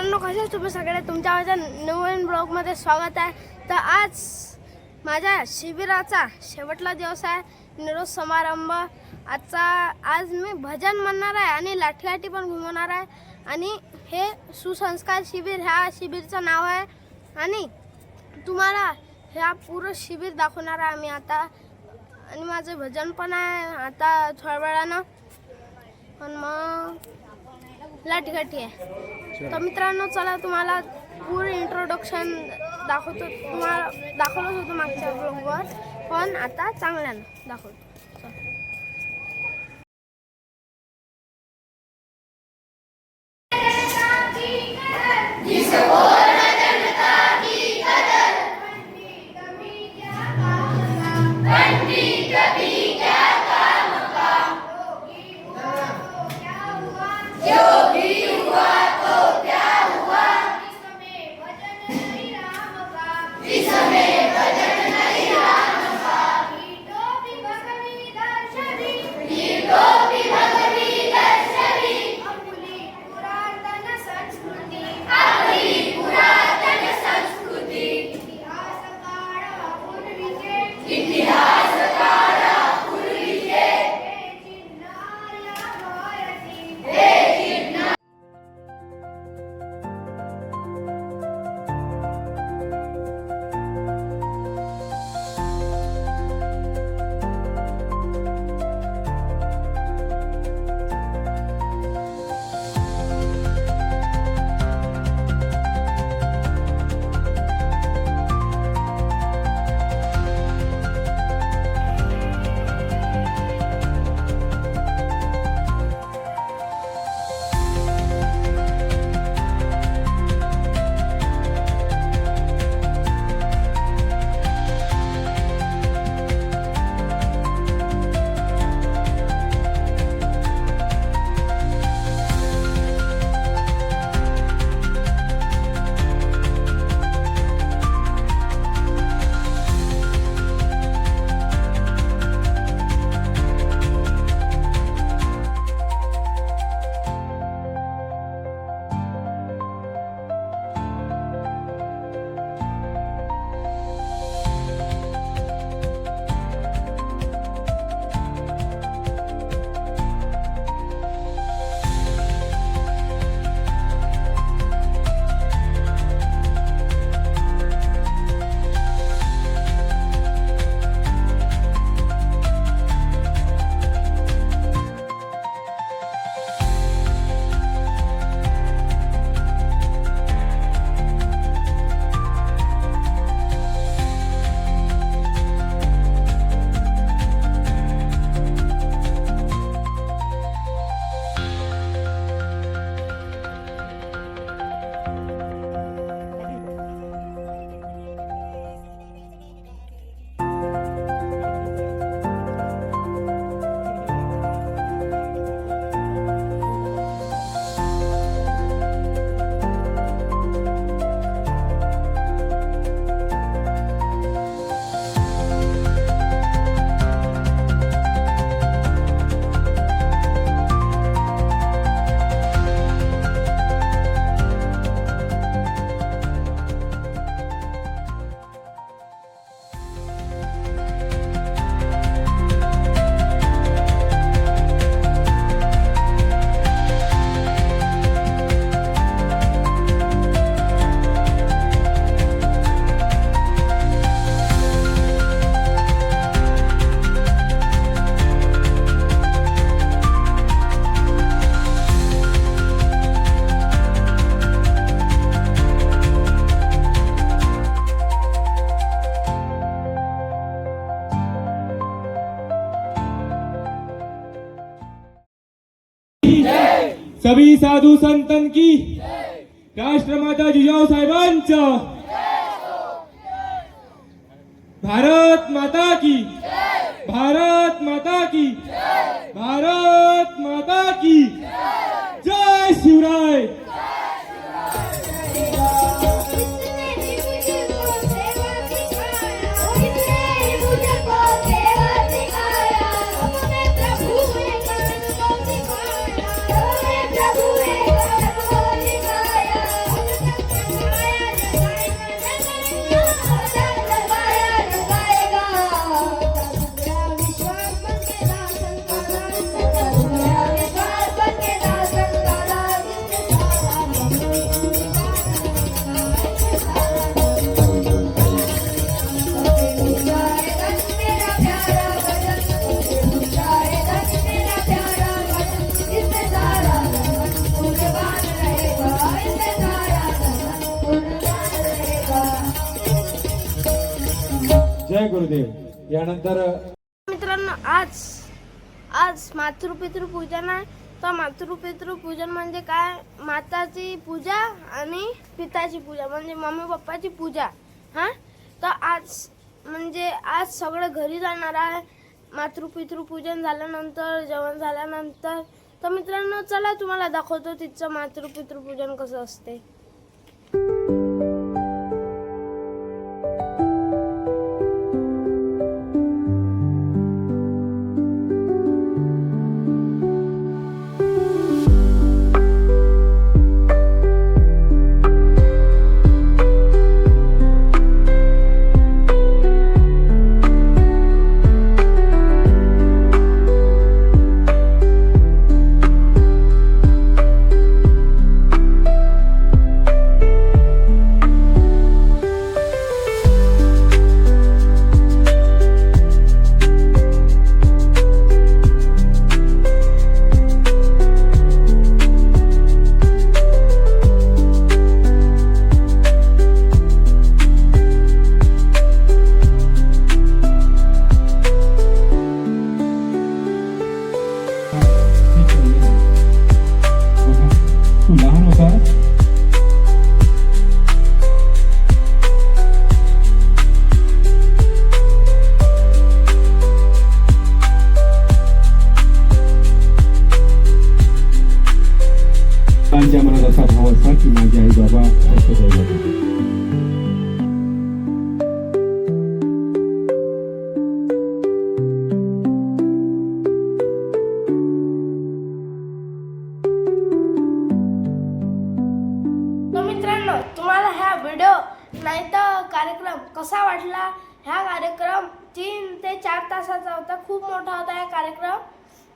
मित्रांनो, कसे तुम्ही सगळे? तुमच्या माझ्या नवीन ब्लॉगमध्ये स्वागत आहे. तर आज माझ्या शिबिराचा शेवटला दिवस आहे, निरोप समारंभ. आज मी भजन म्हणणार आहे आणि लाठीकाठी पण घुमवणार आहे. आणि हे सुसंस्कार शिबिर ह्या शिबिरचं नाव आहे. आणि तुम्हाला ह्या पूर्ण शिबिर दाखवणार आहे आम्ही आता. आणि माझं भजन पण आहे आता थोड्या वेळानं. पण मग लाठीकाठी आहे. तर मित्रांनो, चला तुम्हाला पूर्ण इंट्रोडक्शन तुम्हाला दाखवलंच होतं मागच्या ब्लॉगवर, पण आता चांगल्यानं दाखवतो. सभी साधु संतन की, राष्ट्रमाता जिजाऊ साहेबांचा, भारत माता की, भारत माता की, भारत माता की जय शिवराय. जय गुरुदेव. यानंतर मित्रांनो आज मातृपितृ पूजन आहे. तर मातृपितृ पूजन म्हणजे काय, माताची पूजा आणि पिताची पूजा म्हणजे मम्मी पप्पाची पूजा. हां, तर आज सगळं घरी जाणार आहे मातृपितृ पूजन झाल्यानंतर, जेवण झाल्यानंतर. तर मित्रांनो चला तुम्हाला दाखवतो तिचं मातृपितृ पूजन कसं असते. तू लहान होता. त्यांच्या मनात असा भाव असा की माझे आई बाबा असे दैवत होते. तर मित्रांनो तुम्हाला हा व्हिडिओ नाही तर कार्यक्रम कसा वाटला. हा कार्यक्रम 3 ते 4 तासाचा होता. खूप मोठा होता हा कार्यक्रम.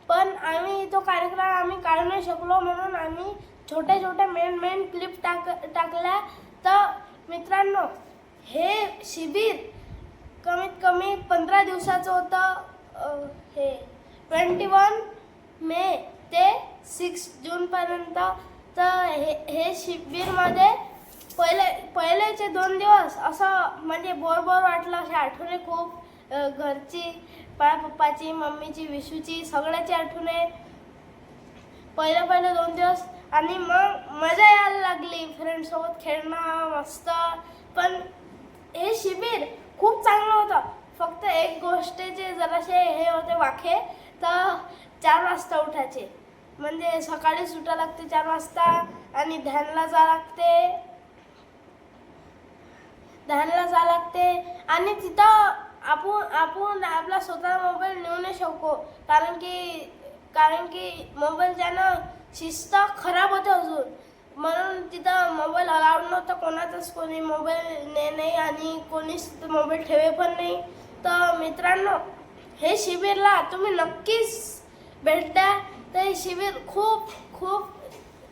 पण तो कार्यक्रम काढू नाही शकलो म्हणून आम्ही छोटे मेन क्लिप टाकल्या. तर मित्रांनो हे शिबिर कमीत कमी 15 दिवसाचं होतं. हे 21 मे ते 6 जूनपर्यंत. तर हे शिबिरमध्ये पहिलेचे 2 दिवस असं म्हणजे बोर वाटलं. असे आठवणे खूप घरची, पप्पाची, मम्मीची, विशूची, सगळ्याची आठवणे पहिले 2 दिवस. आणि मग मजा यायला लागली फ्रेंडसोबत खेळणं मस्त. पण हे शिबिर खूप चांगलं होतं. फक्त एक गोष्टीचे जरासे हे होते वाखे. तर 4 वाजता उठायचे म्हणजे सकाळी सुटा लागते 4 वाजता आणि ध्यानला जा लागते. आणि तिथं आपण आपला स्वतः मोबाईल नेऊ नाही शकतो. कारण की मोबाईलच्यानं शिस्त खराब होते अजून. म्हणून तिथं मोबाईल अलाउड नव्हतं कोणाचाच. कोणी मोबाईल नाही आणि कोणीच मोबाईल ठेवे पण नाही. तर मित्रांनो हे शिबिरला तुम्ही नक्कीच भेटा. तर हे शिबिर खूप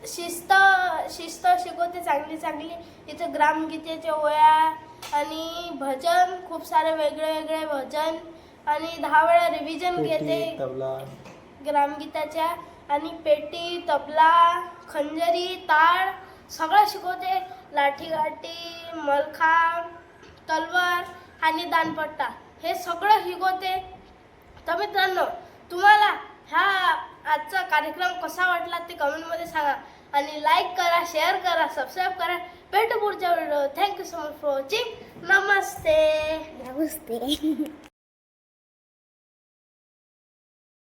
शिस्त शिकवते चांगली. इथे ग्रामगीतेच्या ओळ्या आणि भजन, खूप सारे वेगळे भजन आणि 10 वेळा रिव्हिजन घेते ग्रामगीताच्या. आणि पेटी, तबला, खंजरी, ताळ सगळं शिकवते. लाठीकाठी, मलखांब, तलवार आणि दानपट्टा हे सगळं शिकवते. तर मित्रांनो तुम्हाला हा आजचा कार्यक्रम कसा वाटला ते कमेंटमध्ये सांगा. आणि लाईक करा, शेअर करा, सबस्क्राईब करा. भेटू पुढच्या video. Thank you so much for watching. Namaste.